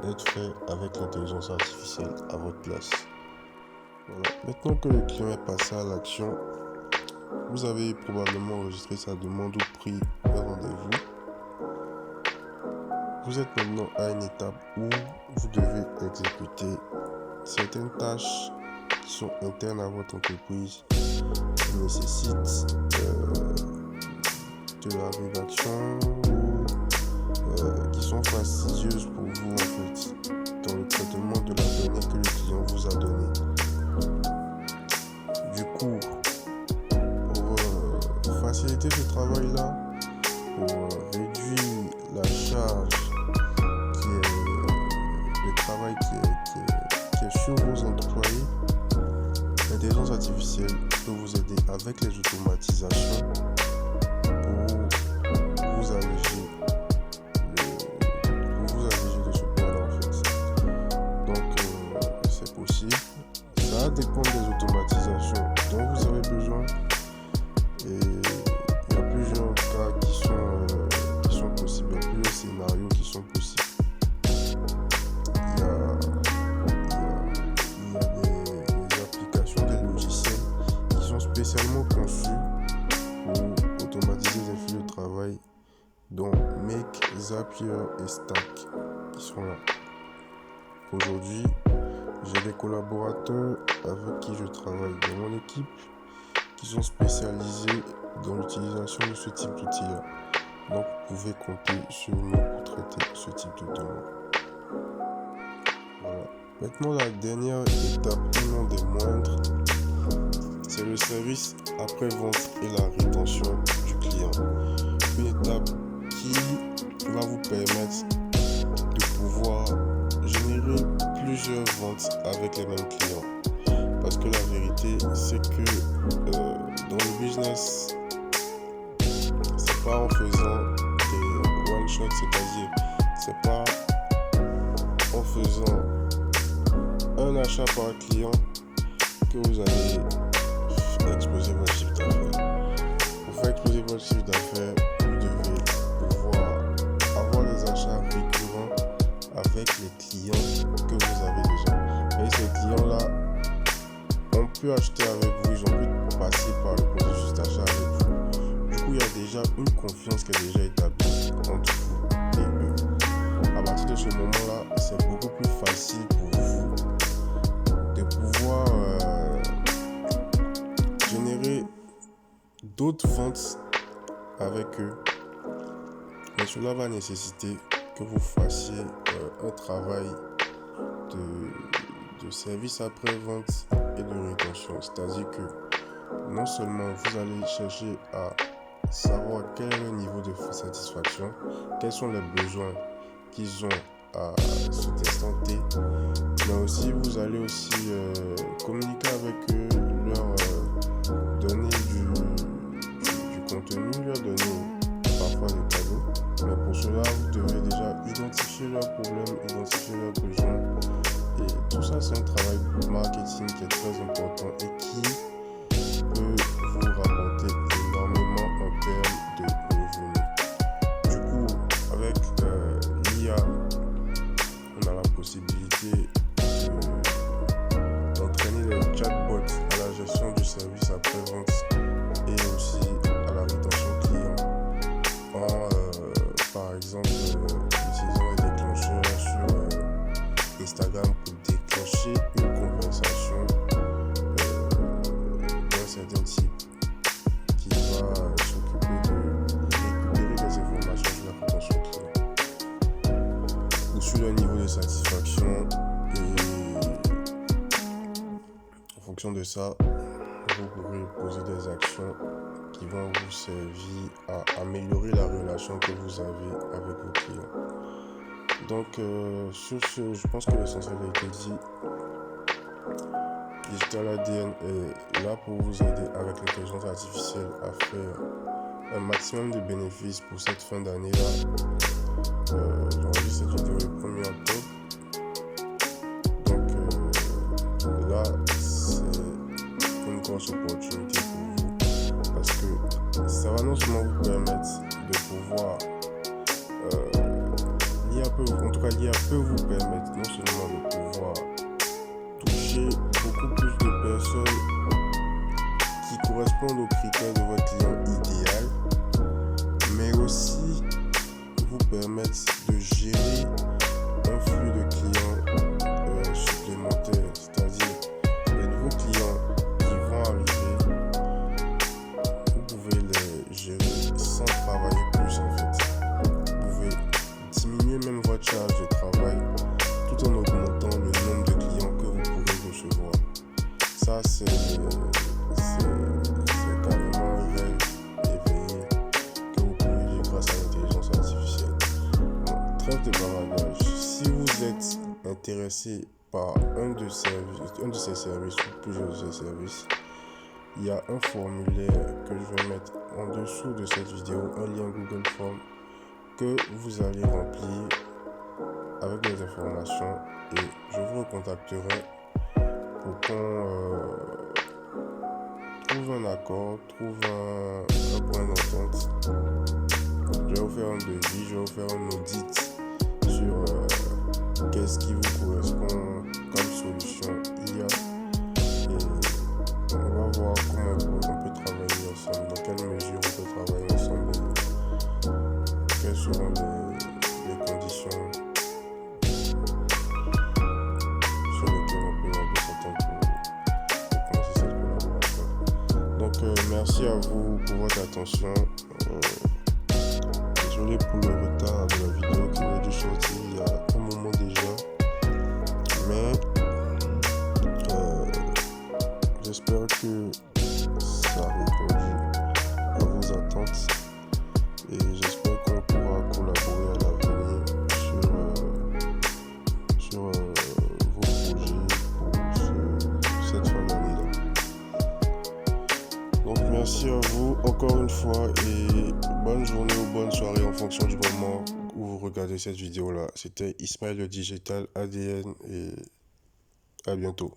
être fait avec l'intelligence artificielle à votre place. Voilà. Maintenant que le client est passé à l'action, vous avez probablement enregistré sa demande ou pris un rendez-vous. Vous êtes maintenant à une étape où vous devez exécuter certaines tâches qui sont internes à votre entreprise, qui nécessitent de la rédaction ou qui sont fastidieuses pour vous en fait, dans le traitement de la donnée que le client vous a donnée. Du coup, pour faciliter ce travail-là, pour réduire la charge qui est le travail qui est sur vos employés, l'intelligence artificielle peut vous aider avec les automatisations pour vous alléger de ce point-là en fait. Donc c'est possible. Ça va dépendre des automatisations dont vous avez besoin. Et il y a plusieurs cas qui sont possibles, il y a plusieurs scénarios qui sont possibles. Il y a des applications, des logiciels qui sont spécialement conçus pour automatiser les flux de travail, dont Make, Zapier et Stack qui sont là. Aujourd'hui, j'ai des collaborateurs avec qui je travaille dans mon équipe qui sont spécialisés dans l'utilisation de ce type d'outils-là. Donc, vous pouvez compter sur nous pour traiter ce type de demande. Voilà. Maintenant, la dernière étape, et non des moindres, c'est le service après-vente et la rétention du client. Une étape qui va vous permettre de pouvoir générer plusieurs ventes avec les mêmes clients. Parce que la vérité, c'est que dans le business, c'est pas en faisant des one shot, c'est-à-dire c'est pas en faisant un achat par client que vous allez exploser votre chiffre d'affaires. Pour faire exploser votre chiffre d'affaires, vous devez pouvoir avoir des achats récurrents avec les clients que vous avez déjà. Et ces clients-là, on peut acheter avec vous, ils ont pu passer par le processus d'achat avec vous. Du coup, il y a déjà une confiance qui est déjà établie entre vous et eux. À partir de ce moment-là, c'est beaucoup plus facile pour vous de pouvoir générer d'autres ventes avec eux. Mais cela va nécessiter que vous fassiez un travail de service après-vente et de rétention. C'est-à-dire que non seulement vous allez chercher à savoir quel est le niveau de satisfaction, quels sont les besoins qu'ils ont à cet instant T, mais aussi vous allez aussi communiquer avec eux, leur donner du contenu, leur donner parfois des cadeaux. Mais pour cela, vous devez déjà identifier leurs problèmes, identifier leurs besoins. Et tout ça, c'est un travail marketing qui est très important et qui peut vous rapporter énormément en termes de revenus. Du coup, avec l'IA, on a la possibilité d'entraîner les chatbots à la gestion du service après-vente et aussi à la rétention client en, par exemple, utilisant les déclencheurs sur Instagram pour déclencher une conversation d'un certain type qui va s'occuper de récupérer des informations sur la rétention client ou sur le niveau de satisfaction, et en fonction de ça, vous pourrez poser des actions qui vont vous servir à améliorer la relation que vous avez avec vos clients. Donc, sur ce, je pense que l'essentiel a été dit. Digital ADN est là pour vous aider avec l'intelligence artificielle à faire un maximum de bénéfices pour cette fin d'année-là. J'enregistre cette vidéo le 1er octobre. Donc, là, c'est une grosse opportunité pour vous parce que ça va non seulement vous permettre de pouvoir l'IA peut, en tout Votre l'IA peut vous permettre non seulement de pouvoir toucher beaucoup plus de personnes qui correspondent aux critères de votre client idéal, mais aussi vous permettre de gérer un flux de clients supplémentaires, c'est-à-dire les nouveaux clients qui vont arriver, vous pouvez les gérer sans travailler plus en fait. Vous pouvez diminuer même votre charge de travail tout en augmentant le nombre de clients que vous pouvez recevoir. Ça, c'est carrément un rêve éveillé que vous pouvez vivre grâce à l'intelligence artificielle. Bon, trêve de bavardage. Si vous êtes intéressé par un de ces services ou plusieurs de ces services, il y a un formulaire que je vais mettre en dessous de cette vidéo, un lien Google Form que vous allez remplir avec les informations et je vous recontacterai pour qu'on trouve un accord, trouve un point d'entente. Je vais vous faire un devis, je vais vous faire un audit sur qu'est-ce qui vous correspond comme solution IA et on va voir comment on peut travailler ensemble, dans quelle mesure on peut travailler ensemble et quelles seront les conditions sur lesquelles on peut s'entendre pour commencer cette collaboration. Donc merci à vous pour votre attention. Désolé pour le retard de la vidéo qui aurait dû sortir il y a un moment déjà, mais j'espère que ça a répondu à vos attentes et j'espère qu'on pourra collaborer à l'avenir sur vos projets pour cette fin d'année-là. Donc merci à vous encore une fois et bonne journée ou bonne soirée en fonction du moment où vous regardez cette vidéo-là. C'était Ismaël le Digital ADN et à bientôt.